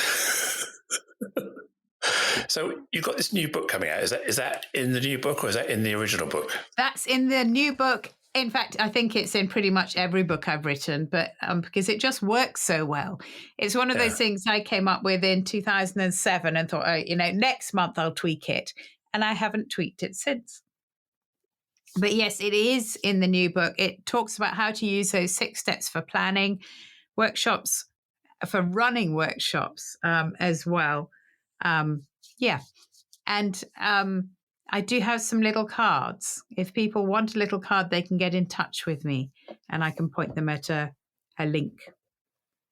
So you've got this new book coming out. Is that in the new book, or is that in the original book? That's in the new book. In fact, I think it's in pretty much every book I've written, but because it just works so well. It's one of those things I came up with in 2007 and thought, oh, next month I'll tweak it. And I haven't tweaked it since. But yes, it is in the new book. It talks about how to use those 6 steps for planning workshops, for running workshops as well. And I do have some little cards. If people want a little card, they can get in touch with me, and I can point them at a link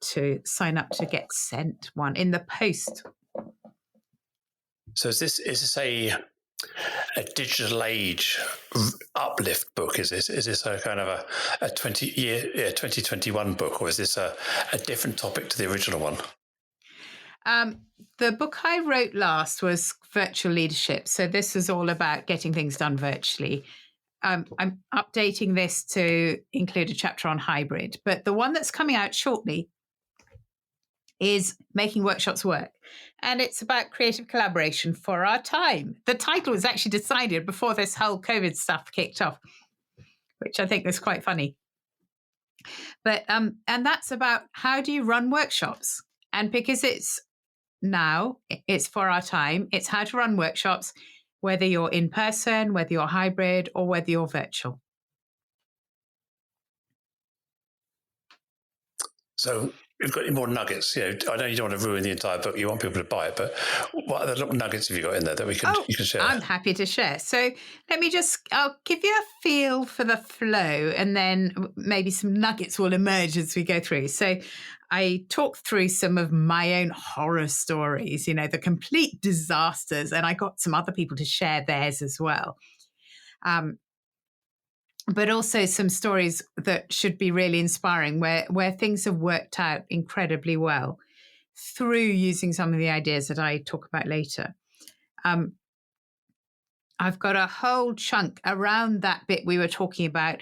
to sign up to get sent one in the post. So is this a digital age uplift book? Is this a kind of a 2021 book, or is this a different topic to the original one? The book I wrote last was Virtual Leadership. So this is all about getting things done virtually. I'm updating this to include a chapter on hybrid. But the one that's coming out shortly is Making Workshops Work. And it's about creative collaboration for our time. The title was actually decided before this whole COVID stuff kicked off, which I think was quite funny. But and that's about how do you run workshops? And because it's for our time, it's how to run workshops, whether you're in person, whether you're hybrid, or whether you're virtual. So you've got any more nuggets? I know you don't want to ruin the entire book. You want people to buy it, but what other little nuggets have you got in there that you can share? I'm happy to share. So I'll give you a feel for the flow, and then maybe some nuggets will emerge as we go through. So I talked through some of my own horror stories, the complete disasters, and I got some other people to share theirs as well. But also some stories that should be really inspiring, where things have worked out incredibly well through using some of the ideas that I talk about later. I've got a whole chunk around that bit we were talking about,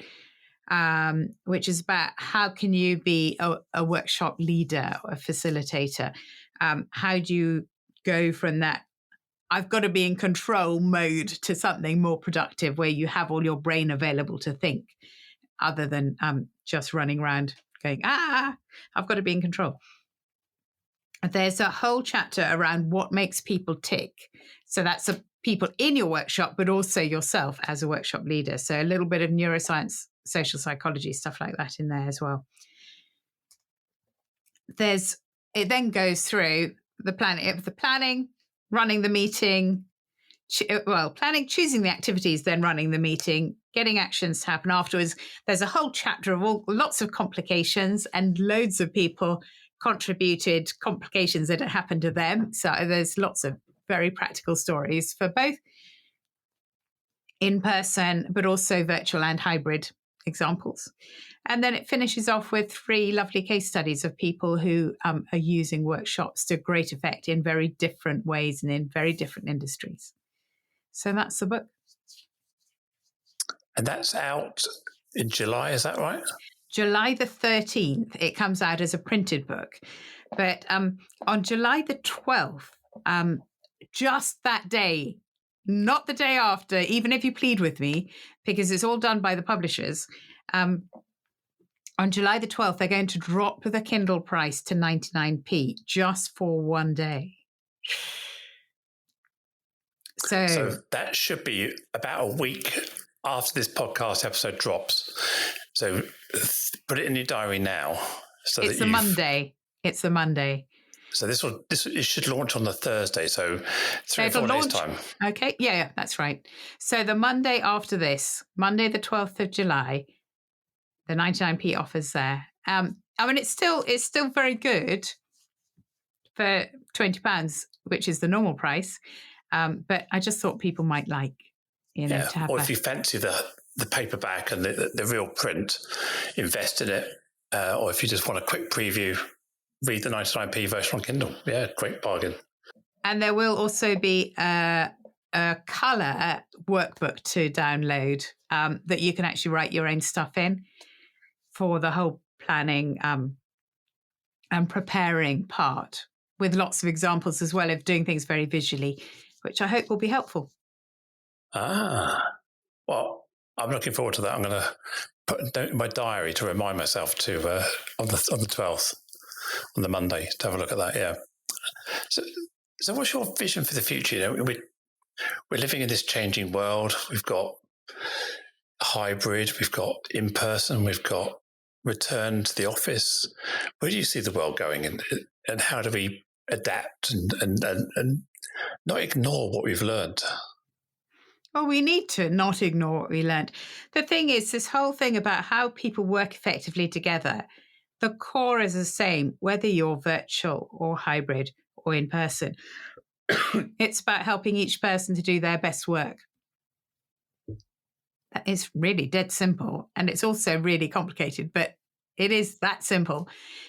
which is about how can you be a workshop leader or a facilitator? How do you go from that I've got to be in control mode to something more productive where you have all your brain available to think other than just running around going, I've got to be in control. There's a whole chapter around what makes people tick. So that's people in your workshop, but also yourself as a workshop leader. So a little bit of neuroscience, social psychology, stuff like that in there as well. It then goes through the planning, running the meeting, planning, choosing the activities, then running the meeting, getting actions to happen afterwards. There's a whole chapter of lots of complications, and loads of people contributed complications that had happened to them. So there's lots of very practical stories for both in person, but also virtual and hybrid examples. And then it finishes off with 3 lovely case studies of people who are using workshops to great effect in very different ways and in very different industries. So that's the book. And that's out in July, is that right? July the 13th, it comes out as a printed book. But on July the 12th, just that day, not the day after, even if you plead with me, because it's all done by the publishers. On July the 12th, they're going to drop the Kindle price to 99p just for one day. So that should be about a week after this podcast episode drops. So put it in your diary now. So it's a Monday. It's a Monday. So it should launch on the Thursday. So 3 or 4 days time. Okay. Yeah, that's right. So the Monday after this, Monday, the 12th of July, the 99p offers there. I mean, it's still very good for £20, which is the normal price. But I just thought people might like, to have or if you fancy the paperback and the real print, invest in it. Or if you just want a quick preview, read the 99p version on Kindle. Yeah, great bargain. And there will also be a colour workbook to download that you can actually write your own stuff in for the whole planning and preparing part, with lots of examples as well of doing things very visually, which I hope will be helpful. Well, I'm looking forward to that. I'm going to put a note in my diary to remind myself to on the 12th, on the Monday, to have a look at that. Yeah. So what's your vision for the future? We're living in this changing world. We've got hybrid, we've got in-person, we've got return to the office. Where do you see the world going, and how do we adapt and not ignore what we've learned? Well, we need to not ignore what we learned. The thing is, this whole thing about how people work effectively together, the core is the same, whether you're virtual or hybrid or in person. It's about helping each person to do their best work. That is really dead simple. And it's also really complicated, but it is that simple.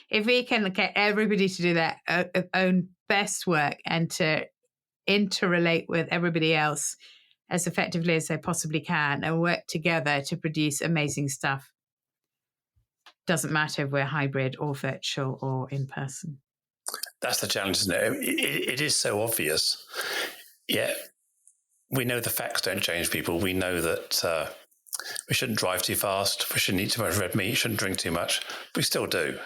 If we can get everybody to do their own best work and to interrelate with everybody else as effectively as they possibly can and work together to produce amazing stuff, doesn't matter if we're hybrid or virtual or in person. That's the challenge, isn't it? It is so obvious. Yeah, we know the facts don't change people. We know that we shouldn't drive too fast, we shouldn't eat too much red meat, shouldn't drink too much. We still do.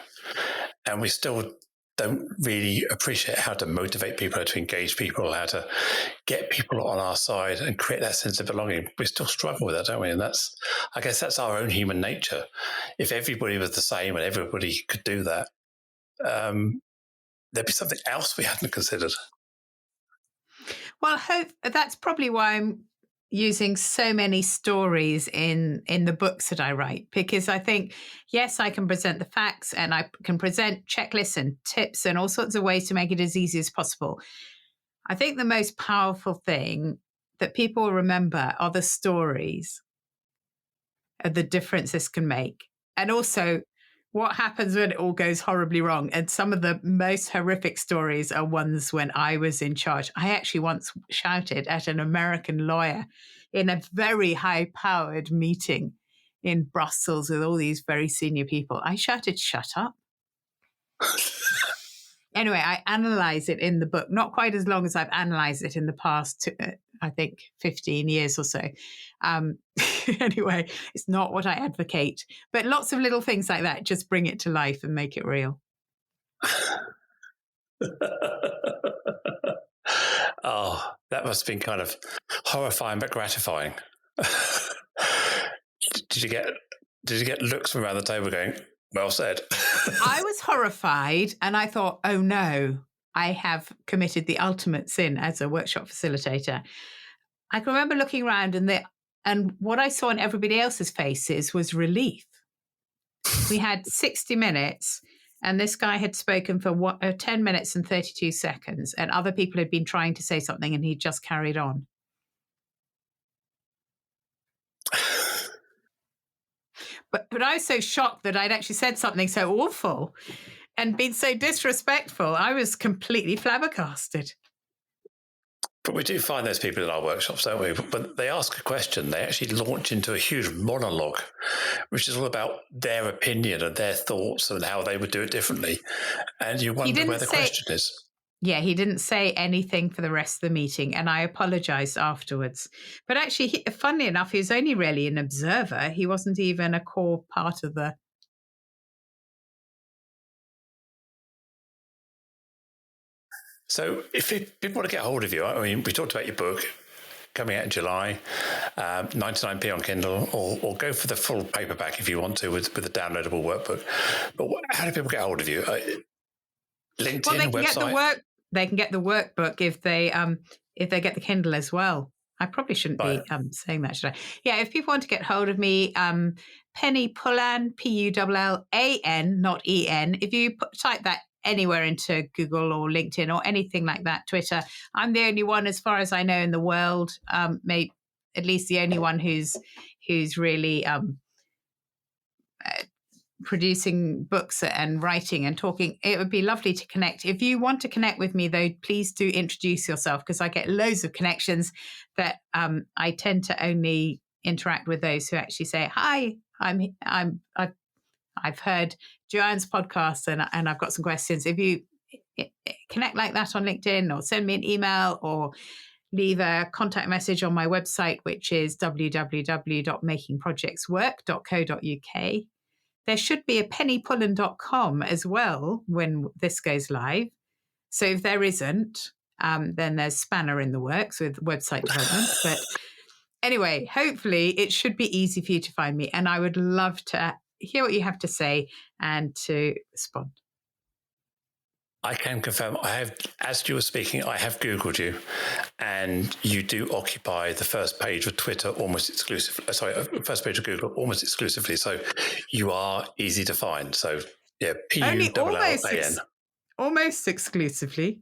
And we still don't really appreciate how to motivate people, how to engage people, how to get people on our side and create that sense of belonging. We still struggle with that, don't we? And I guess that's our own human nature. If everybody was the same and everybody could do that, there'd be something else we hadn't considered. Well, that's probably why I'm using so many stories in the books that I write, because I think, yes, I can present the facts and I can present checklists and tips and all sorts of ways to make it as easy as possible. I think the most powerful thing that people remember are the stories and the difference this can make. And also what happens when it all goes horribly wrong. And some of the most horrific stories are ones when I was in charge. I actually once shouted at an American lawyer in a very high-powered meeting in Brussels with all these very senior people. I shouted, "Shut up." Anyway, I analyze it in the book, not quite as long as I've analyzed it in the past, I think 15 years or so. Anyway, it's not what I advocate, but lots of little things like that just bring it to life and make it real. Oh, that must have been kind of horrifying but gratifying. Did you get looks from around the table going, "Well said"? I was horrified and I thought, oh no, I have committed the ultimate sin as a workshop facilitator. I can remember looking around and what I saw in everybody else's faces was relief. We had 60 minutes and this guy had spoken for 10 minutes and 32 seconds and other people had been trying to say something and he just carried on. But I was so shocked that I'd actually said something so awful and been so disrespectful. I was completely flabbergasted. But we do find those people in our workshops, don't we? But they ask a question, they actually launch into a huge monologue, which is all about their opinion and their thoughts and how they would do it differently. And you wonder where the question is. Yeah, he didn't say anything for the rest of the meeting, and I apologized afterwards. But actually, funnily enough, he was only really an observer. He wasn't even a core part of the. So if people want to get hold of you, I mean, we talked about your book coming out in July, 99p on Kindle, or go for the full paperback if you want to with the downloadable workbook. But how do people get hold of you? LinkedIn, Well, they can get the website? work. They can get the workbook if they get the Kindle as well. I probably shouldn't Right. be saying that, should I? Yeah, if people want to get hold of me, Penny Pullan, Pullan, not En. If you type that anywhere into Google or LinkedIn or anything like that, Twitter, I'm the only one, as far as I know, in the world, at least the only one who's really producing books and writing and talking. It would be lovely to connect. If you want to connect with me, though, please do introduce yourself, because I get loads of connections that I tend to only interact with those who actually say, "Hi, I've heard Joanne's podcast and I've got some questions." If you connect like that on LinkedIn, or send me an email, or leave a contact message on my website, which is www.makingprojectswork.co.uk. There should be a pennypullen.com as well when this goes live. So if there isn't, then there's spanner in the works with website development. But anyway, hopefully it should be easy for you to find me. And I would love to hear what you have to say and to respond. I can confirm, as you were speaking, I have Googled you, and you do occupy the first page of Twitter almost exclusively. First page of Google almost exclusively. So you are easy to find. So yeah, Only Pullan. almost exclusively.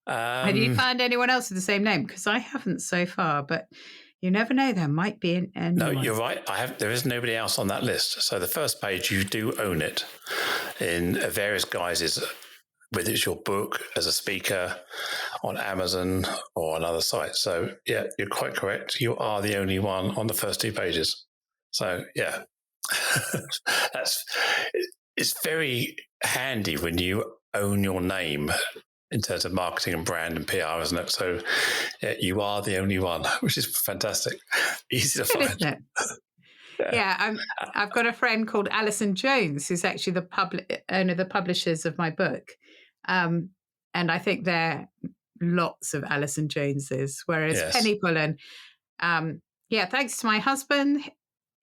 Have you found anyone else with the same name? Because I haven't so far, but you never know. There might be anyone. No, you're right. There is nobody else on that list. So the first page, you do own it in various guises, whether it's your book, as a speaker, on Amazon or on other sites. So yeah, you're quite correct. You are the only one on the first 2 pages. So yeah, it's very handy when you own your name in terms of marketing and brand and PR, isn't it? So yeah, you are the only one, which is fantastic. Easy to find. Isn't it? Yeah, I've got a friend called Alison Jones, who's actually the owner of the publishers of my book. And I think there are lots of Alison Joneses, whereas Yes. Penny Pullan, thanks to my husband,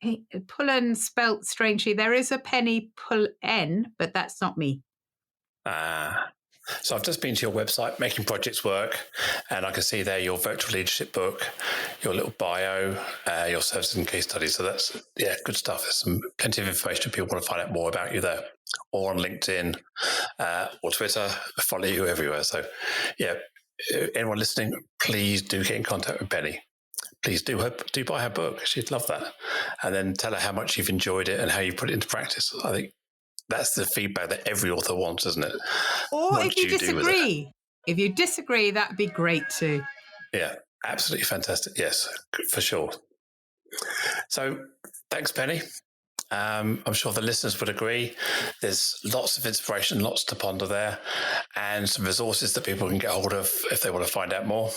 Pullan spelt strangely. There is a Penny Pullen, but that's not me. So I've just been to your website, Making Projects Work, and I can see there your virtual leadership book, your little bio, your services and case studies. So that's, good stuff. There's plenty of information if people want to find out more about you there, or on LinkedIn or Twitter. I follow you everywhere. So anyone listening, please do get in contact with Penny. Please do buy her book. She'd love that. And then tell her how much you've enjoyed it and how you put it into practice. I think that's the feedback that every author wants, isn't it? Or what if you disagree, that'd be great too. Yeah, absolutely fantastic. Yes, for sure. So thanks, Penny. I'm sure the listeners would agree. There's lots of inspiration, lots to ponder there, and some resources that people can get hold of if they want to find out more.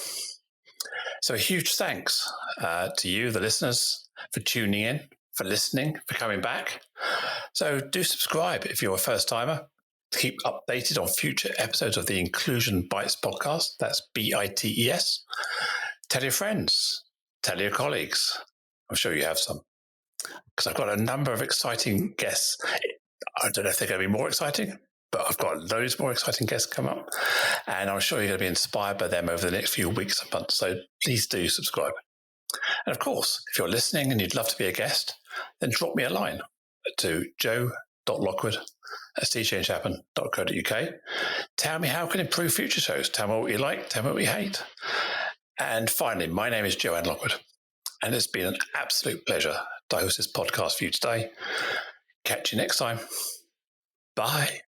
So a huge thanks to you, the listeners, for tuning in, for listening, for coming back. So do subscribe if you're a first timer to keep updated on future episodes of the Inclusion Bites podcast. That's BITES. Tell your friends, tell your colleagues. I'm sure you have some, because I've got a number of exciting guests. I don't know if they're going to be more exciting, but I've got loads more exciting guests come up, and I'm sure you're going to be inspired by them over the next few weeks and months. So please do subscribe. And of course, if you're listening and you'd love to be a guest, then drop me a line to joe.lockwood@seechangehappen.co.uk. Tell me how I can improve future shows. Tell me what you like. Tell me what you hate. And finally, my name is Joanne Lockwood, and it's been an absolute pleasure to host this podcast for you today. Catch you next time. Bye.